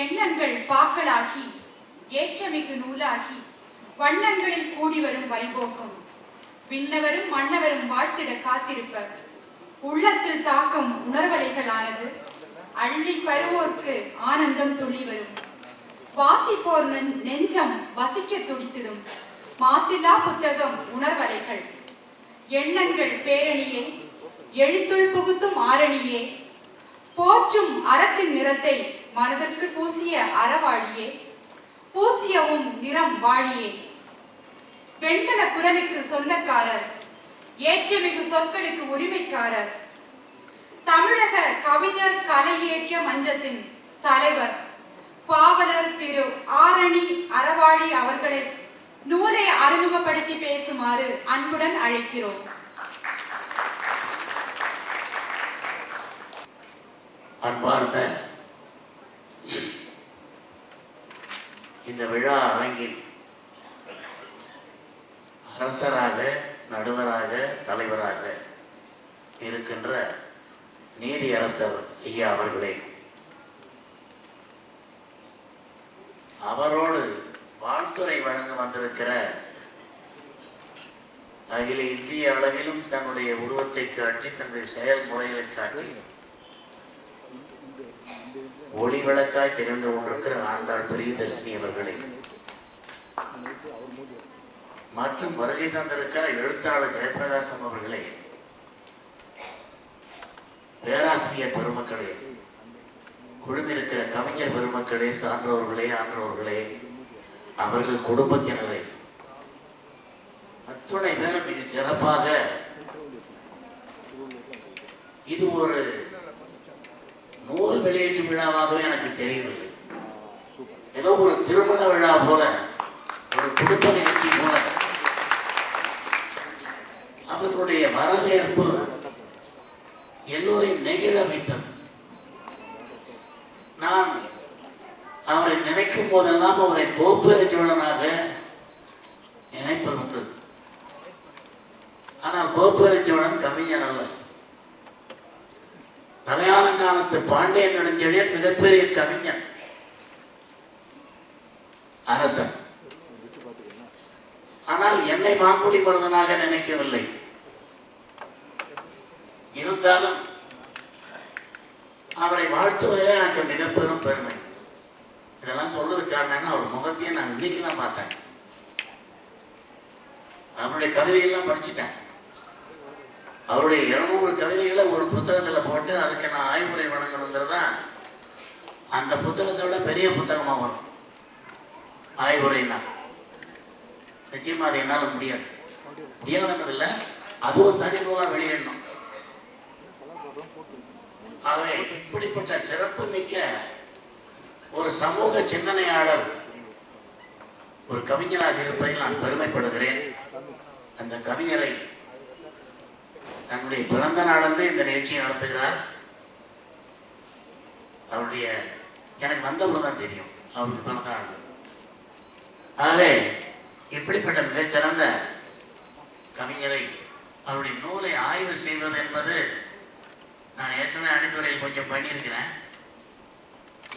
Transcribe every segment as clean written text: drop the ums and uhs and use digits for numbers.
எண்ணங்கள் பாக்களாகி ஏற்றமிகு நூலாகி வண்ணங்களில் கூடி வரும் வைபோகம் விண்ணவரும் மன்னவரும் வாழ்த்திட காத்திருப்பர் உள்ளத்தில் தாக்கம் உணர்வலைகளானது அள்ளி பருவோர்க்கு ஆனந்தம் துள்ளி வரும் வாசிப்போர் நெஞ்சம் வசிக்க துடித்திடும் மாசில்லா புத்தகம் உணர்வலைகள் எண்ணங்கள் பேரணியே எழுத்துள் புகுத்தும் ஆரணியே போற்றும் அறத்தின் நிறத்தை மனதிற்கு பூசிய அறவாழியே பூசியவும் நிறம் வாழியே வெண்கல குரலுக்கு சொந்தக்காரர் ஏற்றமிகு சொற்களுக்கு உரிமைக்காரர் தமிழக கவிஞர் கலை இலக்கிய மன்றத்தின் தலைவர் பாவலர் திரு ஆரணி அறவாழி அவர்களை நூலை அறிமுகப்படுத்தி பேசுமாறு அன்புடன் அழைக்கிறோம். அன்பார்ந்த இந்த விழா அரங்கில் அரசராக, நடுவராக, தலைவராக இருக்கின்ற நீதி அரசர் ஐயா அவர்களே, அவரோடு வாழ்த்துறை வழங்க வந்திருக்கிற அகில இந்திய அளவிலும் தன்னுடைய உருவத்தை காட்டி, தன்னுடைய செயல்முறைகளை காட்டி ஒளி விளக்காய் திகழ்ந்து கொண்டிருக்கிற ஆண்டாள் பிரியதர்சினி அவர்களே, மற்றும் வருகை தந்திருக்கிற எழுத்தாளர் ஜெயபிரகாசம் அவர்களே, பேராசிரியர் பெருமக்களே, குழுமிருக்கிற கவிஞர் பெருமக்களே, சான்றோர்களே, ஆன்றோர்களே, அவர்கள் குடும்பத்தினரை, அத்துணை பேரும் மிக சிறப்பாக இது ஒரு நூல் வெளியீட்டு விழாவாகவே எனக்கு தெரியவில்லை. ஏதோ ஒரு திருமண விழா போல, ஒரு குடும்ப நிகழ்ச்சி போல அவர்களுடைய வரவேற்பு எல்லோரையும் நெகிழ வைத்தது. நான் அவரை நினைக்கும் போதெல்லாம் அவரை கோப்பெருஞ்சோழனாக நினைப்பதுண்டு. ஆனால் கோப்பெருஞ்சோழன் கவிஞன் அல்ல. மலையாளங்காலத்து பாண்டியன் நெடுஞ்செழியன் மிகப்பெரிய கவிஞன், அரசன். ஆனால் என்னை மாங்குடி மருதனாக நினைக்கவில்லை. இருந்தாலும் அவரை வாழ்த்துவதிலே எனக்கு மிக பெரும் பெருமை. இதெல்லாம் சொல்றது காரணம், அவர் முகத்தையே நான் இன்னைக்கு தான் பார்த்தேன். அவருடைய கவிதைகள்லாம் படிச்சுட்டேன். அவருடைய 200 கவிதைகளை ஒரு புத்தகத்தில் போட்டு அதுக்கு நான் ஆய்வுரை வழங்கணுங்கிறதா அந்த புத்தகத்தை விட பெரிய புத்தகமாக வரும். ஆய்வுரைன்னா நிச்சயமா அது என்னால் முடியாதுன்னதில்லை, அது ஒரு தனி நூலாக வெளியிடணும். ஆகவே இப்படிப்பட்ட சிறப்பு மிக்க ஒரு சமூக சிந்தனையாளர் ஒரு கவிஞராக இருப்பதில் நான் பெருமைப்படுகிறேன். அந்த கவிஞரை தன்னுடைய பிறந்த நாளன்று இந்த நிகழ்ச்சியை நடத்துகிறார். அவருடைய எனக்கு வந்தபோது தான் தெரியும் அவருக்கு பிறந்த நாள். ஆகவே இப்படிப்பட்ட மிகச்சிறந்த கவிஞரை, அவருடைய நூலை ஆய்வு செய்வது என்பது நான் ஏற்கனவே அடித்துறையில் கொஞ்சம் பண்ணியிருக்கிறேன்.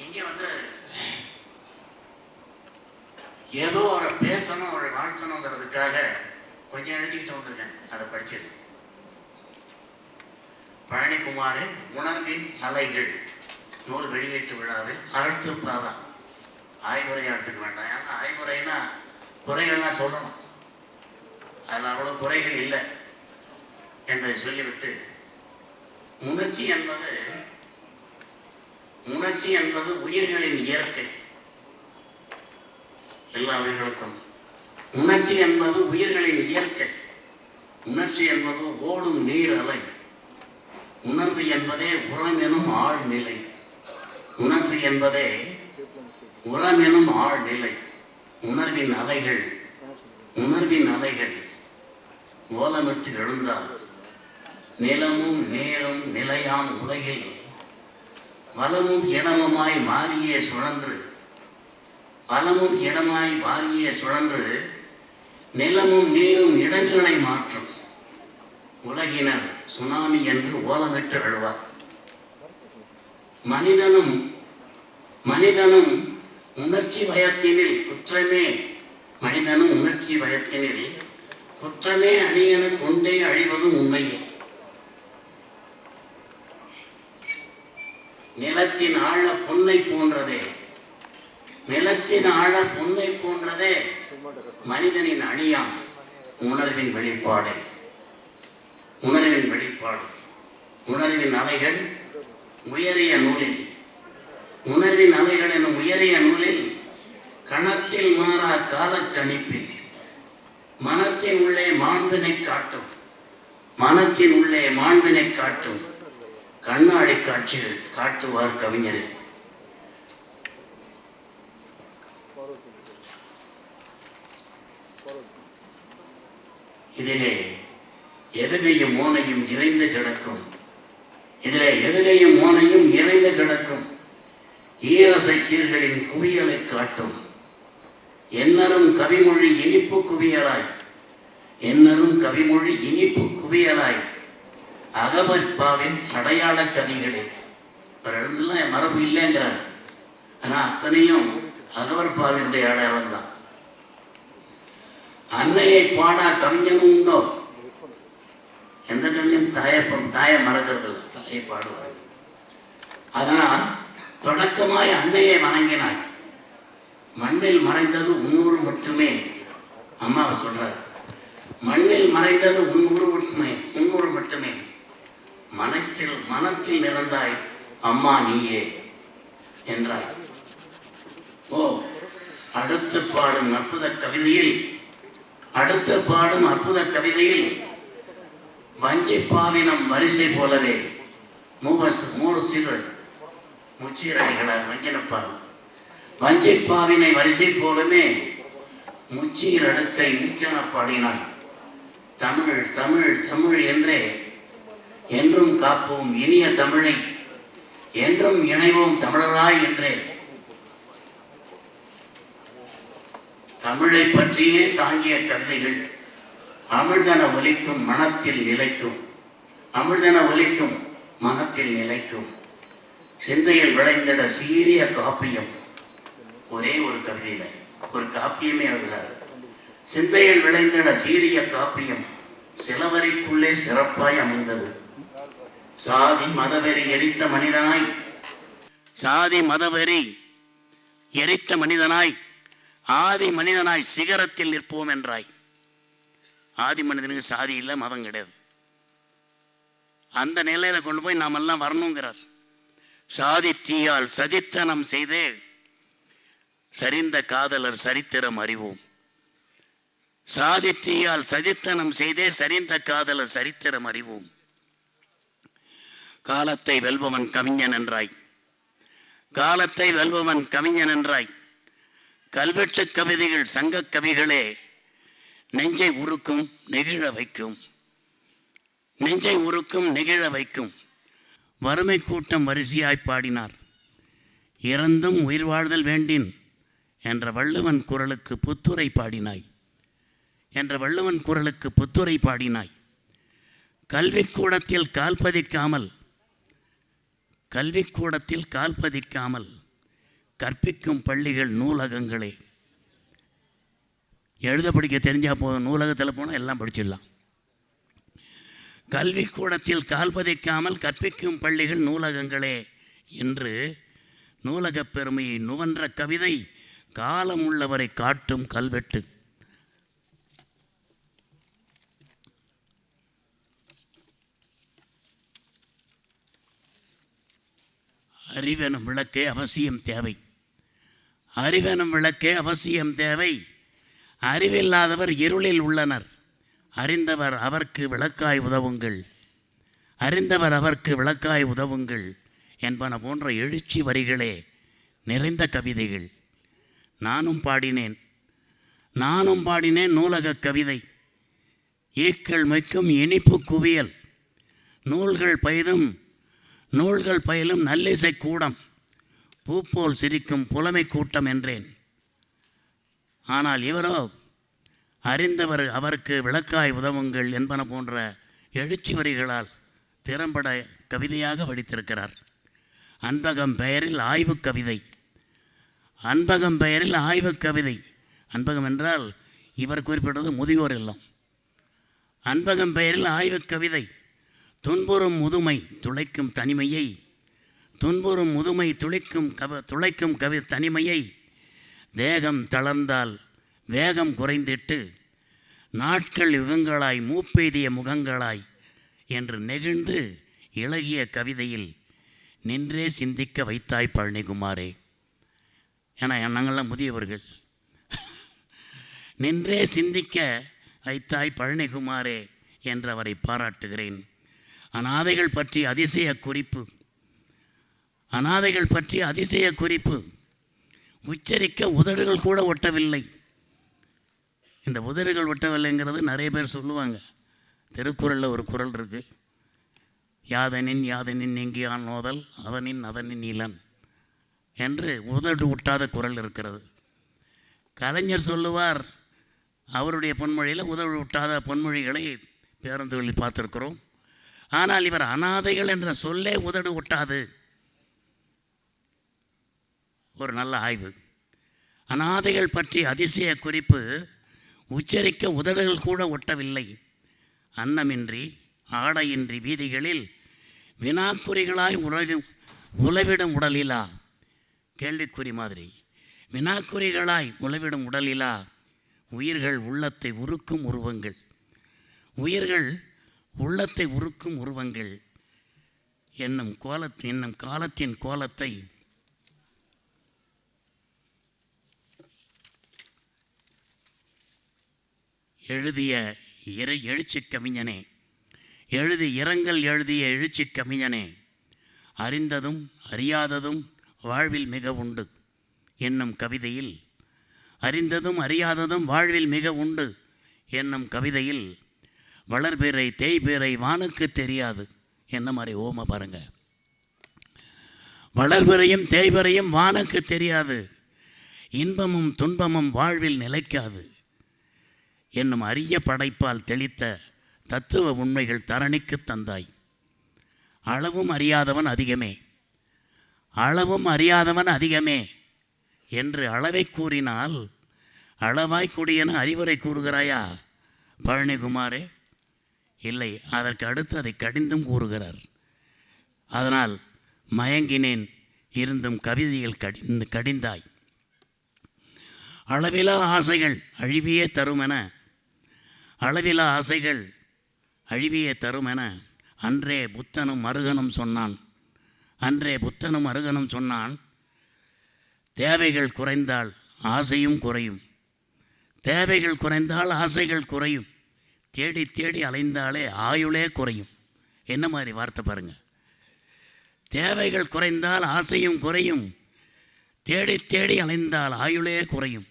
இங்கே ஏதோ அவரை பேசணும், அவரை வாழ்த்தணுங்கிறதுக்காக கொஞ்சம் எழுதிக்கிட்டு வந்திருக்கேன். அதை படிச்சது பழனிக்குமாரின் உணர்வின் அலைகள் நூல் வெளியீட்டு விழாவில் அழுத்துப்பாவா ஆய்வுரையை எடுத்துக்க வேண்டாம். ஏன்னா ஆய்வுரைன்னா குறைகள்லாம் சொல்லணும், அதில் அவ்வளோ குறைகள் இல்லை என்பதை சொல்லிவிட்டு, உணர்ச்சி என்பது உயிர்களின் இயற்கை. எல்லா உயிர்களுக்கும் உணர்ச்சி என்பது உயிர்களின் இயற்கை. உணர்ச்சி என்பது ஓடும் நீர் அலை. உணர்வு என்பதே உரம் எனும் ஆழ்நிலை. உணர்வு என்பதே உரம் எனும் ஆழ்நிலை. உணர்வின் அலைகள் ஓலமிட்டு எழுந்தால் நிலமும் நீரும் நிலையாம் உலகில் வளமும் இடமுமாய் மாறியே சுழன்று நிலமும் நீரும் இடங்களை மாற்றும் உலகினர் சுனாமி என்று ஓலமிட்டு எழுவார். மனிதனும் மனிதனும் உணர்ச்சி பயத்தினில் குற்றமே மனிதனும் உணர்ச்சி பயத்தினில் குற்றமே அணியென கொண்டே அழிவதும் உண்மையே. நிலத்தின் ஆழ பொன்னை போன்றதே, நிலத்தின் ஆழ பொன்னை போன்றதே மனிதனின் அணியாம் உணர்வின் வெளிப்பாடு. உணர்வின் வெளிப்பாடு, உணர்வின் அலைகள் உயரிய நூலில், உணர்வின் அலைகள் எனும் உயரிய நூலில் கணத்தில் மாறா காலக்கணிப்பில் மனத்தின் உள்ளே மாண்பினை காட்டும், மனத்தின் உள்ளே மாண்பினை காட்டும் கண்ணாடி காட்சிகள் காட்டுவார் கவிஞரே. இதிலே எதுகையும் மோனையும் இறைந்து கிடக்கும், இதிலே எதுகையும் மோனையும் இறைந்து கிடக்கும் ஈரசை சீர்களின் குவியலை காட்டும் என்னரும் கவிமொழி இனிப்பு குவியலாய், என்னரும் கவிமொழி இனிப்பு குவியலாய் அகவற்பாவின் அடையாள கவிகளே. ஒரு இடத்துல மரபு இல்லைங்கிறார், ஆனால் அத்தனையும் அகவற்பாவினுடைய அடையாளம் தான். அன்னையை பாடா கவிஞனும் உண்டோ? எந்த கவிஞன் தாயை மறக்கிறது இல்லை, தாயை பாடுவார். அதனால் தொடக்கமாய் அன்னையை வணங்கினாய். மண்ணில் மறைந்தது உன்னூறு மட்டுமே. அம்மாவை சொல்றார், மண்ணில் மறைந்தது உன்னூறு மட்டுமே. மனத்தில் நிறந்தாய் அம்மா நீயே என்றாய். ஓ, அடுத்து பாடும் அற்புத கவிதையில் வஞ்சிப்பாவினம் வரிசை போலவே மூறு சிறு முச்சீரடிகளார் வஞ்சினப்பால் வஞ்சிப்பாவினை வரிசை போலவே முச்சீர் அடுக்கை முச்சன பாடினாய். தமிழ் தமிழ் தமிழ் என்றே என்றும் காப்போம் இனிய தமிழை, என்றும் இணைவோம் தமிழராய் என்றே தமிழை பற்றியே தாங்கிய கவிதைகள் அமிழ்தன ஒலிக்கும் மனத்தில் நிலைக்கும், அமிழ்தன ஒலிக்கும் மனத்தில் நிலைக்கும். சிந்தையில் விளைந்திட சீரிய காப்பியம். ஒரே ஒரு கவிதையில் ஒரு காப்பியமே எழுதுகிறார். சிந்தையில் விளைந்திட சீரிய காப்பியம் சிலவரைக்குள்ளே சிறப்பாய் அமைந்தது. சாதி மதவெறி எரித்த மனிதனாய், சாதி மதவெறி எரித்த மனிதனாய் ஆதி மனிதனாய் சிகரத்தில் நிற்போம் என்றாய். ஆதி மனிதனுக்கு சாதி இல்லை, மதம் கிடையாது. அந்த நிலையில கொண்டு போய் நாம் எல்லாம் வரணுங்கிறார். சாதி தீயால் சதித்தனம் செய்தே சரிந்த காதலர் சரித்திரம் அறிவோம். சாதி தீயால் சதித்தனம் செய்தே சரிந்த காதலர் சரித்திரம் அறிவோம். காலத்தை வெல்பவன் கவிஞன் என்றாய், காலத்தை வெல்பவன் கவிஞன் என்றாய். கல்வெட்டு கவிதைகள் சங்க கவிகளே நெஞ்சை உருக்கும் நெகிழ வைக்கும், நெஞ்சை உருக்கும் நெகிழ வைக்கும். வறுமை கூட்டம் வரிசையாய் பாடினார். இறந்தும் உயிர் வாழ்தல் வேண்டின் என்ற வள்ளுவன் குரலுக்கு புத்துரை பாடினாய், என்ற வள்ளுவன் குரலுக்கு புத்துரை பாடினாய். கல்விக்கூடத்தில் கால் பதிக்காமல், கல்விக்கூடத்தில் கால் பதிக்காமல் கற்பிக்கும் பள்ளிகள் நூலகங்களே. எழுத படிக்க தெரிஞ்சால் போதும், நூலகத்தில் போனால் எல்லாம் படிச்சிடலாம். கல்விக்கூடத்தில் கால் பதிக்காமல் கற்பிக்கும் பள்ளிகள் நூலகங்களே என்று நூலகப் பெருமையை நுவன்ற கவிதை காலம் உள்ளவரை காட்டும் கல்வெட்டு. அறிவெனும் விளக்கே அவசியம் தேவை, அறிவெனும் விளக்கே அவசியம் தேவை. அறிவில்லாதவர் இருளில் உள்ளனர், அறிந்தவர் அவர்க்கு விளக்காய் உதவுங்கள், அறிந்தவர் அவர்க்கு விளக்காய் உதவுங்கள் என்பன போன்ற எழுச்சி வரிகளே நிறைந்த கவிதைகள். நானும் பாடினேன் நூலக கவிதை. ஈக்கள் மைக்கும் இனிப்பு குவியல், நூல்கள் பயிலும் நல்லிசை கூடம், பூப்போல் சிரிக்கும் புலமை கூட்டம் என்றேன். ஆனால் இவரோ அறிந்தவர் அவருக்கு விளக்காய் உதவுங்கள் என்பன போன்ற எழுச்சி வரிகளால் திறம்பட கவிதையாக வடித்திருக்கிறார். அன்பகம் பெயரில் ஆய்வு கவிதை, அன்பகம் பெயரில் ஆய்வுக் கவிதை. அன்பகம் என்றால் இவர் குறிப்பிட்டது முதியோர் இல்லம். அன்பகம் பெயரில் ஆய்வுக் கவிதை. துன்புறும் முதுமை துளைக்கும் தனிமையை, துன்புறும் முதுமை துளைக்கும் தனிமையை, தேகம் தளர்ந்தால் வேகம் குறைந்திட்டு நாட்கள் யுகங்களாய் மூப்பெய்திய முகங்களாய் என்று நெகிழ்ந்து இளகிய கவிதையில் நின்றே சிந்திக்க வைத்தாய் பழனிக்குமாரே. ஏன்னா நாங்கள்லாம் முதியவர்கள். நின்றே சிந்திக்க வைத்தாய் பழனிக்குமாரே என்று அவரை பாராட்டுகிறேன். அநாதைகள் பற்றி அதிசய குறிப்பு, அநாதைகள் பற்றி அதிசய குறிப்பு. உச்சரிக்க உதடுகள் கூட ஒட்டவில்லை. இந்த உதடுகள் ஒட்டவில்லைங்கிறது நிறைய பேர் சொல்லுவாங்க. திருக்குறளில் ஒரு குறள் இருக்குது, யாதனின் யாதனின் எங்கியான் நோதல் அதனின் அதனின் இளன் என்று உதடு ஒட்டாத குறள் இருக்கிறது. கலைஞர் சொல்லுவார், அவருடைய பொன்மொழியில் உதடு ஒட்டாத பொன்மொழிகளை பேருந்துகளில் பார்த்துருக்கிறோம். ஆனால் இவர் அநாதைகள் என்ற சொல்லே உதடு ஒட்டாது. ஒரு நல்ல ஆய்வு. அநாதைகள் பற்றி அதிசய குறிப்பு. உச்சரிக்க உதடுகள் கூட ஒட்டவில்லை. அன்னமின்றி ஆடையின்றி வீதிகளில் வினாக்குறிகளாய் உளவிடும் உடலிலா, கேள்விக்குறி மாதிரி வினாக்குறிகளாய் உளவிடும் உடலிலா, உயிர்கள் உள்ளத்தை உருக்கும் உருவங்கள், உயிர்கள் உள்ளத்தை உருக்கும் உருவங்கள் என்னும் காலத்தின் கோலத்தை எழுதிய எழுச்சி கவிஞனே, இரங்கல் எழுதிய எழுச்சி கவிஞனே, அறிந்ததும் அறியாததும் வாழ்வில் மிக உண்டு என்னும் கவிதையில், அறிந்ததும் அறியாததும் வாழ்வில் மிக உண்டு என்னும் கவிதையில் வளர்பிறை தேய்பிறை வானுக்கு தெரியாது என்ன மாதிரி ஓமை பாருங்க. வளர்பிறையும் தேய்பிறையும் வானுக்கு தெரியாது, இன்பமும் துன்பமும் வாழ்வில் நிலைக்காது என்னும் அரிய படைப்பால் தெளித்த தத்துவ உண்மைகள் தரணிக்கு தந்தாய். அளவும் அறியாதவன் அதிகமே, அளவும் அறியாதவன் அதிகமே என்று அளவை கூறினால் அளவாய் கூடியன அறிவுரை கூறுகிறாயா பழனிக்குமாரே? இல்லை, அதற்கு அடுத்து அதை கடிந்தும் கூறுகிறார். அதனால் மயங்கினேன் இருந்தும் கவிதையில் கடிந்தாய். அளவிலா ஆசைகள் அழிவியே தருமென, அளவிலா ஆசைகள் அழிவியே தருமென அன்றே புத்தனும் அருகனும் சொன்னான். அன்றே புத்தனும் அருகனும் சொன்னான். தேவைகள் குறைந்தால் ஆசையும் குறையும், தேவைகள் குறைந்தால் ஆசைகள் குறையும், தேடி தேடி அலைந்தாலே ஆயுளே குறையும். என்ன மாதிரி வார்த்தை பாருங்கள். தேவைகள் குறைந்தால் ஆசையும் குறையும், தேடி தேடி அலைந்தால் ஆயுளே குறையும்.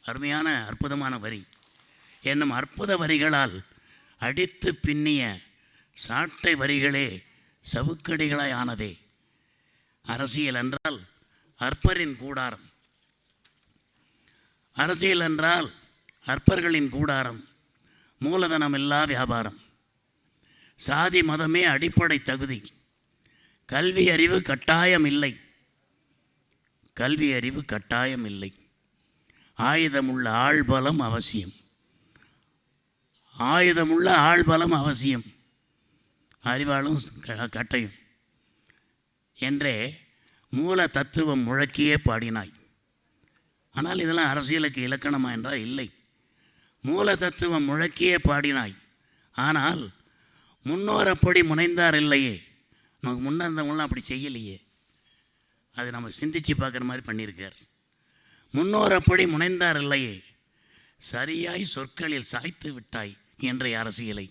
அருமையான அற்புதமான வரி என்னும் அற்புத வரிகளால் அடித்து பின்னிய சாட்டை வரிகளே சவுக்கடிகளாய் ஆனதே. அரசியல் என்றால் அற்பரின் கூடாரம், அரசியல் என்றால் அற்பர்களின் கூடாரம், மூலதனமில்லா வியாபாரம், சாதி மதமே அடிப்படை தகுதி, கல்வி அறிவு கட்டாயம் இல்லை, கல்வி அறிவு கட்டாயம் இல்லை, ஆயுதமுள்ள ஆள்பலம் அவசியம், ஆயுதமுள்ள ஆள்பலம் அவசியம், அறிவாளும் கட்டையும் என்றே மூல தத்துவம் முழக்கியே பாடினாய். ஆனால் இதெல்லாம் அரசியலுக்கு இலக்கணமா என்றால் இல்லை. மூல தத்துவம் முழக்கியே பாடினாய். ஆனால் முன்னோர் அப்படி முனைந்தார் இல்லையே. நமக்கு முன்னந்தவங்களாம் அப்படி செய்யலையே. அது நம்ம சிந்திச்சு பார்க்குற மாதிரி பண்ணியிருக்கார். முன்னோர் அப்படி முனைந்தார் இல்லையே, சரியாய் சொற்களில் சாய்த்து விட்டாய் இன்றைய அரசியலை.